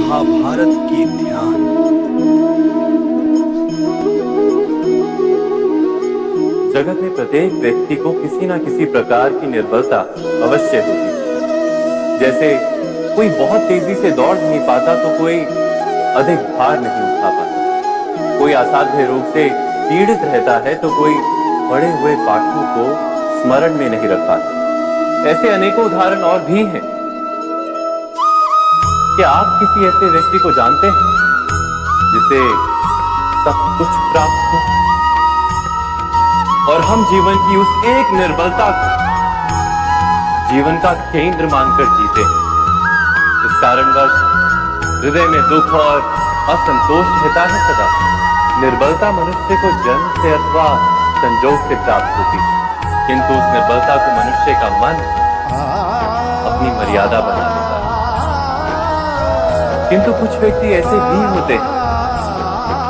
महाभारत की ध्यान। जगत में प्रत्येक व्यक्ति को किसी न किसी प्रकार की निर्बलता अवश्य होती है। जैसे कोई बहुत तेजी से दौड़ नहीं पाता तो कोई अधिक भार नहीं उठा पाता, कोई असाध्य रोग से पीड़ित रहता है तो कोई पढ़े हुए पाठों को स्मरण में नहीं रख पाता। ऐसे अनेकों उदाहरण और भी हैं। क्या आप किसी ऐसे व्यक्ति को जानते हैं जिसे सब कुछ प्राप्त हो और हम जीवन की उस एक निर्बलता को जीवन का केंद्र मानकर जीते हैं? इस कारणवश हृदय में दुख और असंतोष रहता है सदा। निर्बलता मनुष्य को जन्म से अथवा संजोग से प्राप्त होती है, किंतु उस निर्बलता को मनुष्य का मन अपनी मर्यादा बना लेता है। किंतु कुछ व्यक्ति ऐसे भी होते हैं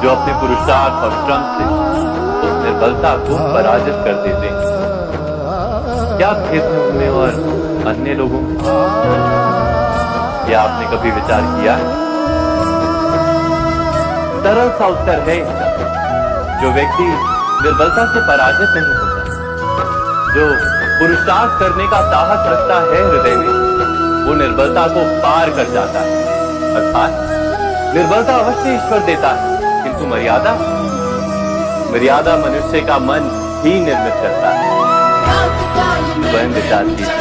जो अपने पुरुषार्थ और श्रम से उस निर्बलता को पराजित कर देते हैं। क्या भेद है उनमें और अन्य लोगों में? क्या आपने कभी विचार किया है? सरल सा उत्तर है इसका। जो व्यक्ति निर्बलता से पराजित नहीं होता, जो पुरुषार्थ करने का साहस रखता है हृदय में, वो निर्बलता को पार कर जाता है। अर्थात निर्बलता अवश्य ईश्वर देता है, किंतु मर्यादा मनुष्य का मन ही निर्मित करता है। स्वयं विचार कीजिए।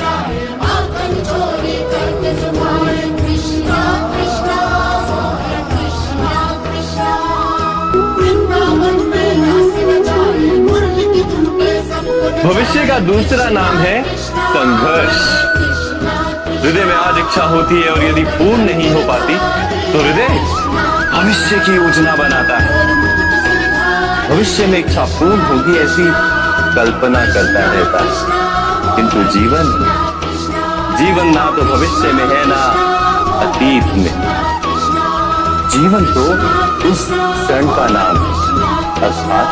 भविष्य का दूसरा नाम है संघर्ष। हृदय में आज इच्छा होती है और यदि पूर्ण नहीं हो पाती तो हृदय भविष्य की योजना बनाता है। भविष्य में इच्छा पूर्ण होगी ऐसी कल्पना करता रहता है, किंतु जीवन ना तो भविष्य में है ना अतीत में। जीवन तो उस क्षण का नाम है, अर्थात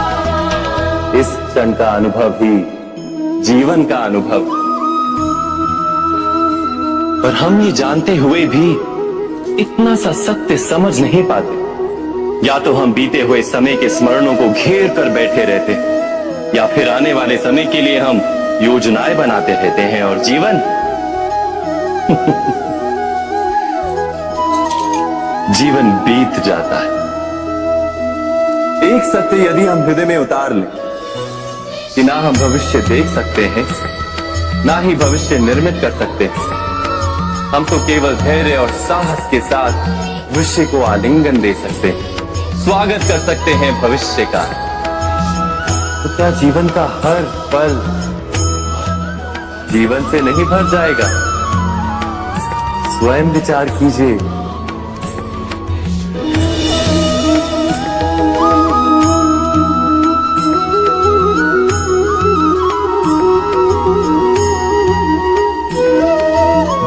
इस क्षण का अनुभव ही जीवन का अनुभव। पर हम ये जानते हुए भी इतना सा सत्य समझ नहीं पाते। या तो हम बीते हुए समय के स्मरणों को घेर कर बैठे रहते, या फिर आने वाले समय के लिए हम योजनाएं बनाते रहते हैं और जीवन जीवन बीत जाता है। एक सत्य यदि हम हृदय में उतार लें कि ना हम भविष्य देख सकते हैं, ना ही भविष्य निर्मित कर सकते हैं, हम तो केवल धैर्य और साहस के साथ भविष्य को आलिंगन दे सकते हैं, स्वागत कर सकते हैं भविष्य का। तो क्या जीवन का हर पल जीवन से नहीं भर जाएगा? स्वयं विचार कीजिए।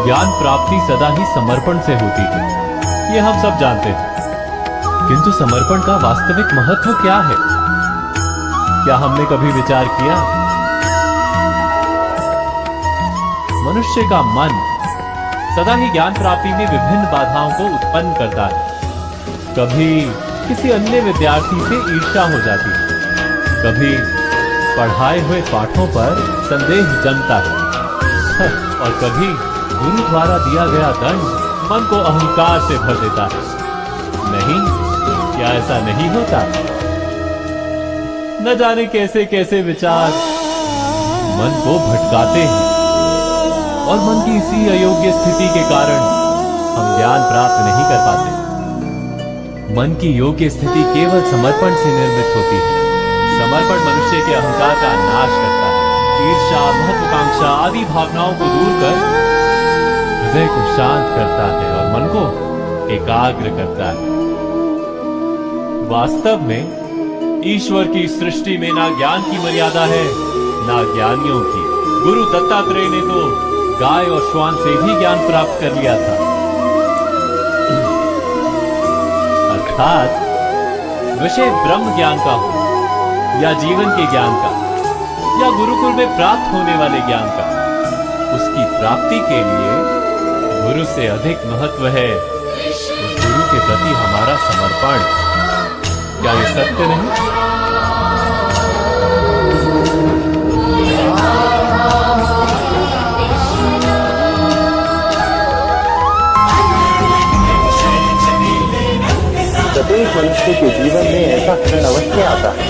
ज्ञान प्राप्ति सदा ही समर्पण से होती है, ये हम सब जानते हैं। किंतु समर्पण का वास्तविक महत्व क्या है? क्या हमने कभी विचार किया? मनुष्य का मन सदा ही ज्ञान प्राप्ति में विभिन्न बाधाओं को उत्पन्न करता है। कभी किसी अन्य विद्यार्थी से ईर्ष्या हो जाती है, कभी पढ़ाए हुए पाठों पर संदेह जमता है, और कभी गुरु द्वारा दिया गया दंड मन को अहंकार से भर देता है। नहीं, क्या ऐसा नहीं होता? न जाने कैसे कैसे विचार मन को भटकाते हैं, और मन की इसी अयोग्य स्थिति के कारण हम ज्ञान प्राप्त नहीं कर पाते। मन की योग्य स्थिति केवल समर्पण से निर्मित होती है। समर्पण मनुष्य के अहंकार का नाश करता है, ईर्ष्या, महत्वाकांक्षा आदि भावनाओं को दूर कर हृदय को शांत करता है और मन को एकाग्र करता है। वास्तव में ईश्वर की सृष्टि में ना ज्ञान की मर्यादा है, ना ज्ञानियों की। गुरु दत्तात्रेय ने तो गाय और श्वान से भी ज्ञान प्राप्त कर लिया था। अर्थात विषय ब्रह्म ज्ञान का हो या जीवन के ज्ञान का या गुरुकुल में प्राप्त होने वाले ज्ञान का, उसकी प्राप्ति के लिए गुरु से अधिक महत्व है उस गुरु के के प्रति हमारा समर्पण, क्या ये सत्य नहीं? प्रत्येक मनुष्य के जीवन में ऐसा क्षण अवश्य आता है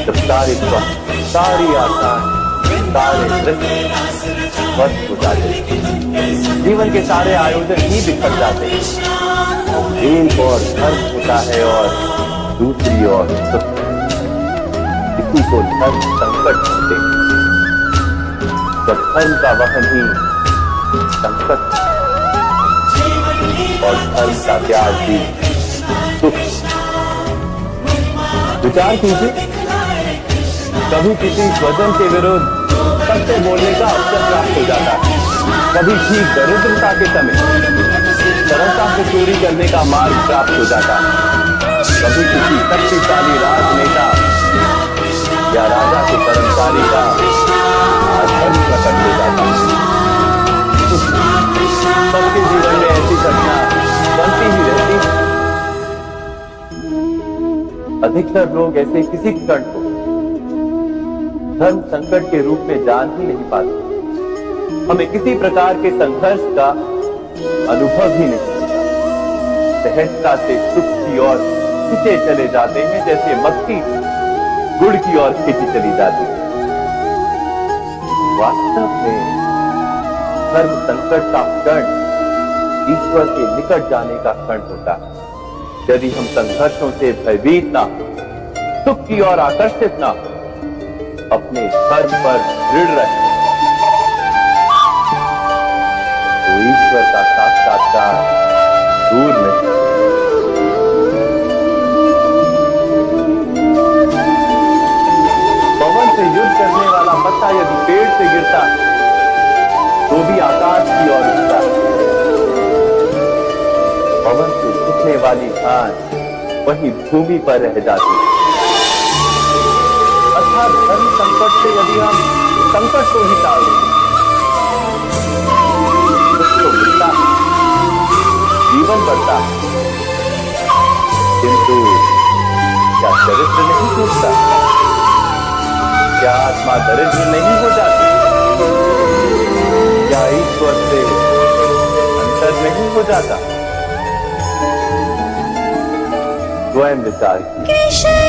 जब सारे स्वप्न, सारी आशाएं, सारे दृश्य ध्वस्त हो जाते हैं। जीवन के सारे आयोजन ही बिखर जाते हैं। एक और धर्म होता है और दूसरी ओर सुख। किसी को धर्म संकट होते हैं, जब धर्म का वहन ही संकट और धर्म का त्याग भी सुख। विचार कीजिए, कभी किसी स्वजन के विरुद्ध सत्य बोलने का अवसर प्राप्त हो जाता है, कभी ठीक दरिद्रता के समय सरलता से चोरी करने का मार्ग प्राप्त हो जाता है, कभी किसी शक्तिशाली राजनेता या राजा के कर्मचारी का अधर्म प्रकट हो जाता है। सबके जीवन में ऐसी घटना बनती ही रहती है। अधिकतर लोग ऐसे किसी क्षण को धर्म संकट के रूप में जान ही नहीं पाते। हमें किसी प्रकार के संघर्ष का अनुभव ही नहीं होता। सहजता से सुख की ओर खींचे चले जाते हैं, जैसे मक्खी गुड़ की ओर खींची चली जाती है। वास्तव में धर्म संकट का क्षण ईश्वर के निकट जाने का क्षण होता है। यदि हम संघर्षों से भयभीत ना हो, सुख की ओर आकर्षित ना हो, अपने धर्म पर दृढ़ रहे, तो ईश्वर का साक्षात्कार दूर नहीं। पवन से युद्ध करने वाला पत्ता यदि पेड़ से गिरता है तो भी आकाश की ओर उठता है। पवन से उठने वाली घास वही भूमि पर रह जाती है। अर्थात धर्म संकट से यदि हम संकट को ही टाल दें, दुख तो मिलता है, जीवन बढ़ता है, किंतु क्या चरित्र नहीं टूटता? क्या आत्मा दरिद्र नहीं हो जाती? क्या ईश्वर से अंतर नहीं हो जाता? स्वयं विचार कीजिए।